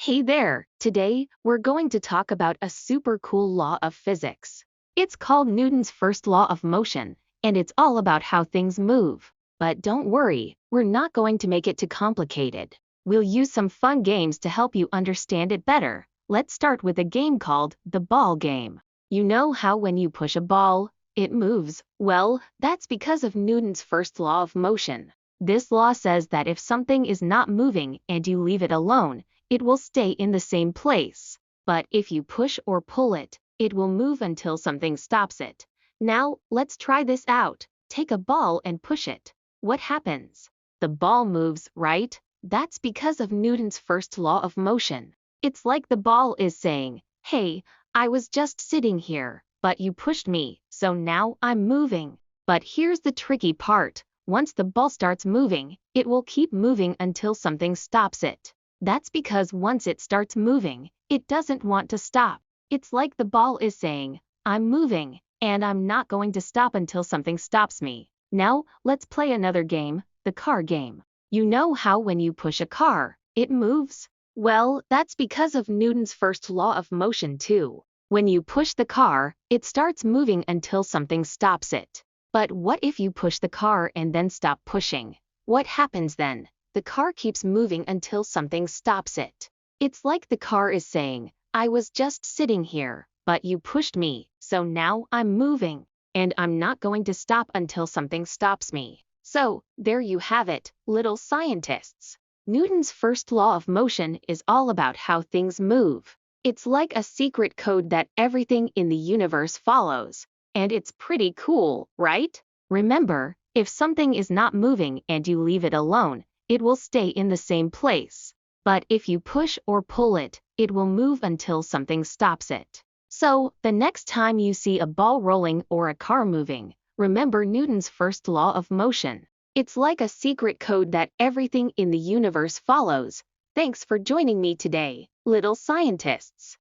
Hey there, today we're going to talk about a super cool law of physics. It's called Newton's first law of motion, and it's all about how things move. But don't worry, we're not going to make it too complicated. We'll use some fun games to help you understand it better. Let's start with a game called the ball game. You know how when you push a ball, it moves? Well, that's because of Newton's first law of motion. This law says that if something is not moving and you leave it alone, it will stay in the same place. But if you push or pull it, it will move until something stops it. Now, let's try this out. Take a ball and push it. What happens? The ball moves, right? That's because of Newton's first law of motion. It's like the ball is saying, "Hey, I was just sitting here, but you pushed me, so now I'm moving." But here's the tricky part. Once the ball starts moving, it will keep moving until something stops it. That's because once it starts moving, it doesn't want to stop. It's like the ball is saying, "I'm moving, and I'm not going to stop until something stops me." Now, let's play another game, the car game. You know how when you push a car, it moves? Well, that's because of Newton's first law of motion too. When you push the car, it starts moving until something stops it. But what if you push the car and then stop pushing? What happens then? The car keeps moving until something stops it. It's like the car is saying, "I was just sitting here, but you pushed me, so now I'm moving, and I'm not going to stop until something stops me." So, there you have it, little scientists. Newton's first law of motion is all about how things move. It's like a secret code that everything in the universe follows, and it's pretty cool, right? Remember, if something is not moving and you leave it alone, it will stay in the same place. But if you push or pull it, it will move until something stops it. So, the next time you see a ball rolling or a car moving, remember Newton's first law of motion. It's like a secret code that everything in the universe follows. Thanks for joining me today, little scientists.